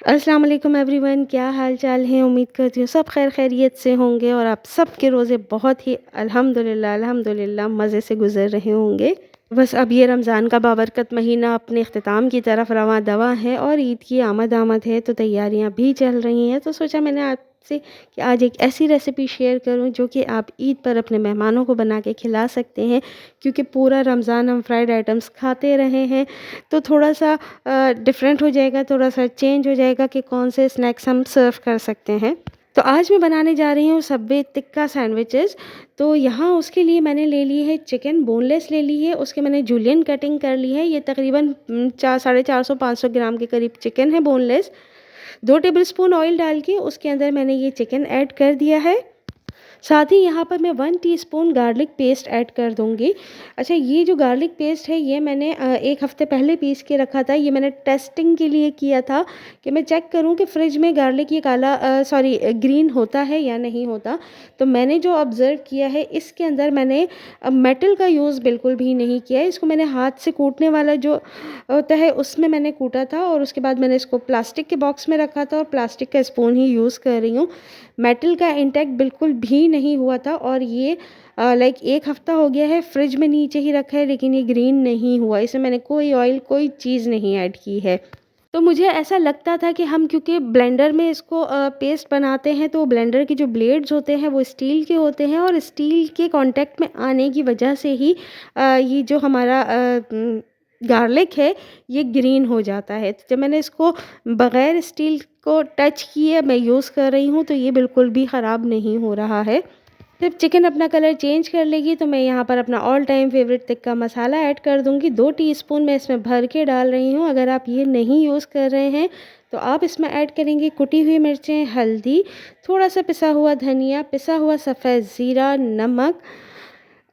अस्सलाम वालेकुम एवरीवन, क्या हाल चाल है। उम्मीद करती हूँ सब खैर खैरियत से होंगे और आप सब के रोज़े बहुत ही अल्हम्दुलिल्लाह मज़े से गुज़र रहे होंगे। बस अब ये रमज़ान का बाबरकत महीना अपने अख्तिताम की तरफ रवां दवा है और ईद की आमद आमद है, तो तैयारियां भी चल रही हैं। तो सोचा मैंने आपसे कि आज एक ऐसी रेसिपी शेयर करूं जो कि आप ईद पर अपने मेहमानों को बना के खिला सकते हैं, क्योंकि पूरा रमज़ान हम फ्राइड आइटम्स खाते रहे हैं। तो थोड़ा सा डिफरेंट हो जाएगा, थोड़ा सा चेंज हो जाएगा कि कौन से स्नैक्स हम सर्व कर सकते हैं। तो आज मैं बनाने जा रही हूँ सबवे टिक्का सैंडविचेस। तो यहाँ उसके लिए मैंने ले ली है चिकन, बोनलेस ले ली है, उसके मैंने जूलियन कटिंग कर ली है। ये तकरीबन 450-500 ग्राम के करीब चिकन है बोनलेस। 2 टेबलस्पून ऑयल डाल के उसके अंदर मैंने ये चिकन ऐड कर दिया है। साथ ही यहाँ पर मैं 1 टीस्पून गार्लिक पेस्ट ऐड कर दूँगी। अच्छा, ये जो गार्लिक पेस्ट है ये मैंने 1 हफ़्ते पहले पीस के रखा था। ये मैंने टेस्टिंग के लिए किया था कि मैं चेक करूँ कि फ्रिज में गार्लिक ये ग्रीन होता है या नहीं होता। तो मैंने जो ऑब्ज़र्व किया है, इसके अंदर मैंने मेटल का यूज़ बिल्कुल भी नहीं किया है। इसको मैंने हाथ से कूटने वाला जो होता है उसमें मैंने कूटा था और उसके बाद मैंने इसको प्लास्टिक के बॉक्स में रखा था और प्लास्टिक का स्पून ही यूज़ कर रही हूँ। मेटल का इंटैक्ट बिल्कुल भी नहीं हुआ था और ये 1 हफ़्ता हो गया है फ्रिज में नीचे ही रखा है, लेकिन ये ग्रीन नहीं हुआ। इसमें मैंने कोई ऑयल, कोई चीज़ नहीं ऐड की है। तो मुझे ऐसा लगता था कि हम क्योंकि ब्लेंडर में इसको पेस्ट बनाते हैं, तो ब्लेंडर के जो ब्लेड्स होते हैं वो स्टील के होते हैं और स्टील के कांटेक्ट में आने की वजह से ही ये जो हमारा गार्लिक है ये ग्रीन हो जाता है। तो जब मैंने इसको बग़ैर स्टील को टच किए मैं यूज़ कर रही हूँ, तो ये बिल्कुल भी ख़राब नहीं हो रहा है। जब चिकन अपना कलर चेंज कर लेगी तो मैं यहाँ पर अपना all time favourite tikka masala add कर दूँगी। 2 टीस्पून मैं इसमें भर के डाल रही हूँ। अगर आप ये नहीं यूज़ कर रहे हैं तो आप इसमें ऐड करेंगे कुटी हुई मिर्चें, हल्दी, थोड़ा-सा पिसा हुआ धनिया, पिसा हुआ सफ़ेद ज़ीरा, नमक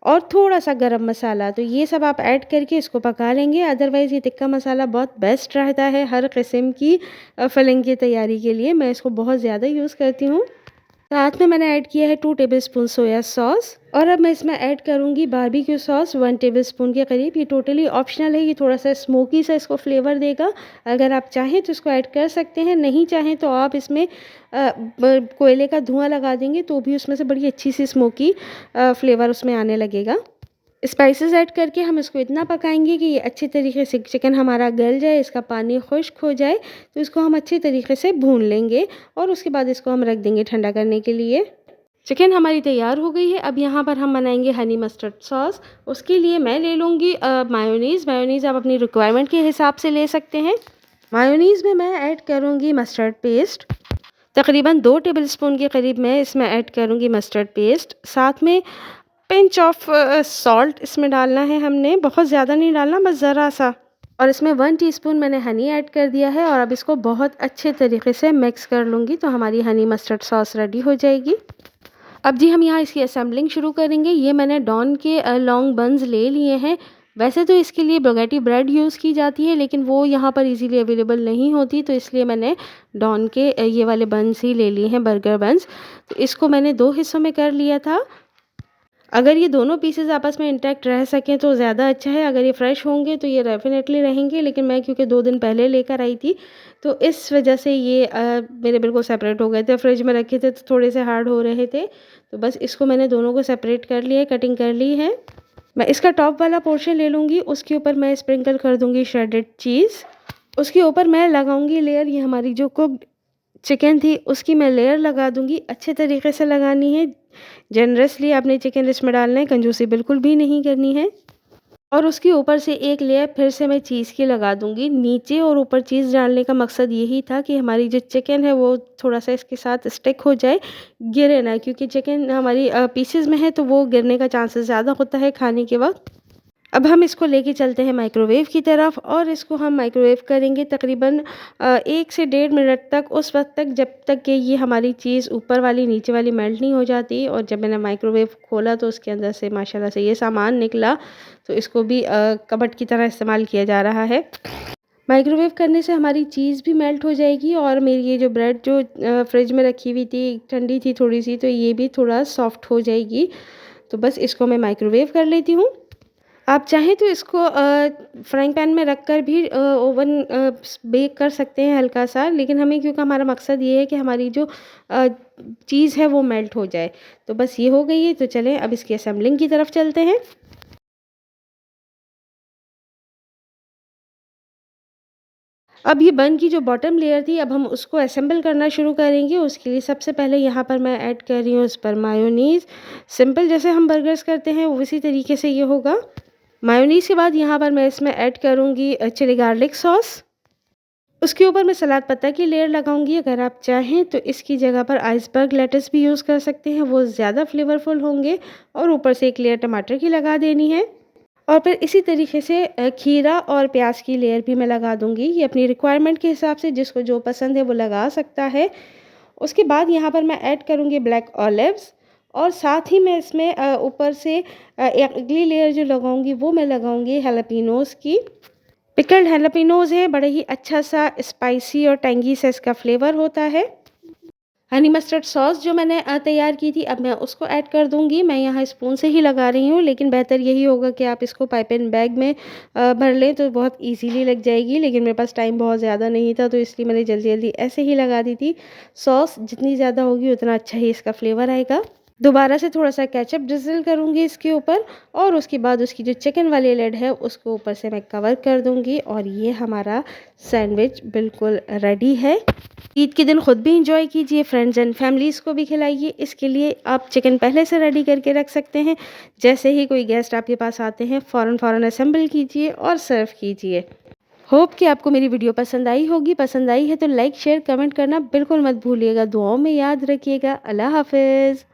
और थोड़ा-सा गरम मसाला। तो ये सब आप ऐड करके इसको पका लेंगे। अदरवाइज़ ये टिक्का मसाला बहुत बेस्ट रहता है हर किस्म की फिलिंग की तैयारी के लिए। मैं इसको बहुत ज़्यादा यूज़ करती हूँ। साथ में मैंने ऐड किया है 2 टेबलस्पून सोया सॉस और अब मैं इसमें ऐड करूँगी बारबेक्यू सॉस 1 टेबलस्पून के करीब। ये टोटली ऑप्शनल है, ये थोड़ा-सा स्मोकी सा इसको फ्लेवर देगा। अगर आप चाहें तो इसको ऐड कर सकते हैं, नहीं चाहें तो आप इसमें कोयले का धुआँ लगा देंगे तो भी उसमें से बड़ी अच्छी सी स्मोकी फ्लेवर उसमें आने लगेगा। स्पाइसेस ऐड करके हम इसको इतना पकाएंगे कि ये अच्छे तरीके से चिकन हमारा गल जाए, इसका पानी खुश्क हो जाए। तो इसको हम अच्छे तरीके से भून लेंगे और उसके बाद इसको हम रख देंगे ठंडा करने के लिए। चिकन हमारी तैयार हो गई है। अब यहाँ पर हम बनाएंगे हनी मस्टर्ड सॉस। उसके लिए मैं ले लूँगी मायोनीज़। मायोनीज़ आप अपनी रिक्वायरमेंट के हिसाब से ले सकते हैं। मायोनीज़ में मैं ऐड करूँगी मस्टर्ड पेस्ट। तकरीबन 2 टेबलस्पून के करीब मैं इसमें ऐड करूँगी मस्टर्ड पेस्ट। साथ में पिंच ऑफ सॉल्ट इसमें डालना है हमने, बहुत ज़्यादा नहीं डालना, बस ज़रा सा। और इसमें 1 टीस्पून मैंने हनी ऐड कर दिया है और अब इसको बहुत अच्छे तरीके से मिक्स कर लूँगी, तो हमारी हनी मस्टर्ड सॉस रेडी हो जाएगी। अब जी हम यहाँ इसकी असेंबलिंग शुरू करेंगे। ये मैंने डॉन के लॉन्ग बन्स ले लिए हैं। वैसे तो इसके लिए ब्रोगेटी ब्रेड यूज़ की जाती है, लेकिन वो यहाँ पर इजीली अवेलेबल नहीं होती, तो इसलिए मैंने डॉन के ये वाले बन्स ही ले लिए हैं, बर्गर बन्स। तो इसको मैंने 2 हिस्सों में कर लिया था। अगर ये दोनों पीसेस आपस में इंटैक्ट रह सकें तो ज़्यादा अच्छा है। अगर ये फ्रेश होंगे तो ये डेफिनेटली रहेंगे, लेकिन मैं क्योंकि 2 दिन पहले लेकर आई थी, तो इस वजह से ये मेरे बिल्कुल सेपरेट हो गए थे। फ्रिज में रखे थे तो थोड़े से हार्ड हो रहे थे, तो बस इसको मैंने दोनों को सेपरेट कर लिया है, कटिंग कर ली है। मैं इसका टॉप वाला पोर्शन ले लूँगी, उसके ऊपर मैं स्प्रिंकल कर दूँगी श्रेडेड चीज़। उसके ऊपर मैं लगाऊँगी लेयर, ये हमारी जो कुक्ड चिकन थी उसकी मैं लेयर लगा दूँगी। अच्छे तरीके से लगानी है, जनरसली आपने चिकन इसमें डालना है, कंजूसी बिल्कुल भी नहीं करनी है। और उसके ऊपर से एक लेयर फिर से मैं चीज़ की लगा दूँगी। नीचे और ऊपर चीज़ डालने का मकसद यही था कि हमारी जो चिकन है वो थोड़ा-सा इसके साथ स्टिक हो जाए, गिरे ना, क्योंकि चिकन हमारी पीसेज़ में है तो वो गिरने का चांसेस ज़्यादा होता है खाने के वक़्त। अब हम इसको लेके चलते हैं माइक्रोवेव की तरफ और इसको हम माइक्रोवेव करेंगे तकरीबन 1 से 1.5 मिनट तक, उस वक़्त तक जब तक कि ये हमारी चीज़ ऊपर वाली नीचे वाली मेल्ट नहीं हो जाती। और जब मैंने माइक्रोवेव खोला तो उसके अंदर से माशाल्लाह से ये सामान निकला, तो इसको भी कबर्ड की तरह इस्तेमाल किया जा रहा है। माइक्रोवेव करने से हमारी चीज़ भी मेल्ट हो जाएगी और मेरी ये जो ब्रेड जो फ्रिज में रखी हुई थी, ठंडी थी थोड़ी-सी, तो ये भी थोड़ा सॉफ्ट हो जाएगी। तो बस इसको मैं माइक्रोवेव कर लेती हूँ। आप चाहें तो इसको फ्राइंग पैन में रख कर भी ओवन बेक कर सकते हैं हल्का-सा, लेकिन हमें क्योंकि हमारा मकसद ये है कि हमारी जो अ, चीज़ है वो मेल्ट हो जाए। तो बस ये हो गई है, तो चलें अब इसकी असेंबलिंग की तरफ चलते हैं। अब ये बन की जो बॉटम लेयर थी, अब हम उसको असेंबल करना शुरू करेंगे। उसके लिए सबसे पहले यहाँ पर मैं ऐड कर रही हूँ इस पर मायोनीज़। सिंपल जैसे हम बर्गर्स करते हैं उसी तरीके से ये होगा। मायोनीज़ के बाद यहाँ पर मैं इसमें ऐड करूँगी चिली गार्लिक सॉस। उसके ऊपर मैं सलाद पत्ता की लेयर लगाऊंगी। अगर आप चाहें तो इसकी जगह पर आइसबर्ग लेटस भी यूज़ कर सकते हैं, वो ज़्यादा फ्लेवरफुल होंगे। और ऊपर से एक लेयर टमाटर की लगा देनी है। और फिर इसी तरीके से खीरा और प्याज की लेयर भी मैं लगा दूंगी। ये अपनी रिक्वायरमेंट के हिसाब से जिसको जो पसंद है वो लगा सकता है। उसके बाद यहाँ पर मैं ऐड करूँगी ब्लैक ऑलिव्स। और साथ ही मैं इसमें ऊपर से एक अगली लेयर जो लगाऊंगी वो मैं लगाऊंगी हैलापिनोज़ की। पिकल्ड हैलापिनोज़ है, बड़ा ही अच्छा सा स्पाइसी और टेंगी सा इसका फ्लेवर होता है। हनी मस्टर्ड सॉस जो मैंने तैयार की थी, अब मैं उसको ऐड कर दूंगी। मैं यहाँ स्पून से ही लगा रही हूँ, लेकिन बेहतर यही होगा कि आप इसको पाइपिंग बैग में भर लें तो बहुत इजीली लग जाएगी। लेकिन मेरे पास टाइम बहुत ज़्यादा नहीं था, तो इसलिए मैंने जल्दी जल्दी ऐसे ही लगा दी थी। सॉस जितनी ज़्यादा होगी उतना अच्छा ही इसका फ्लेवर आएगा। दोबारा से थोड़ा सा केचप ड्रिज़ल करूँगी इसके ऊपर। और उसके बाद उसकी जो चिकन वाली लेड है उसको ऊपर से मैं कवर कर दूँगी। और ये हमारा सैंडविच बिल्कुल रेडी है। ईद के दिन खुद भी इंजॉय कीजिए, फ्रेंड्स एंड फैमिलीज़ को भी खिलाइए। इसके लिए आप चिकन पहले से रेडी करके रख सकते हैं। जैसे ही कोई गेस्ट आपके पास आते हैं फ़ौरन फ़ौरन असेंबल कीजिए और सर्व कीजिए। होप कि आपको मेरी वीडियो पसंद आई होगी। पसंद आई है तो लाइक शेयर कमेंट करना बिल्कुल मत भूलिएगा। दुआओं में याद रखिएगा। अल्लाह हाफ़िज़।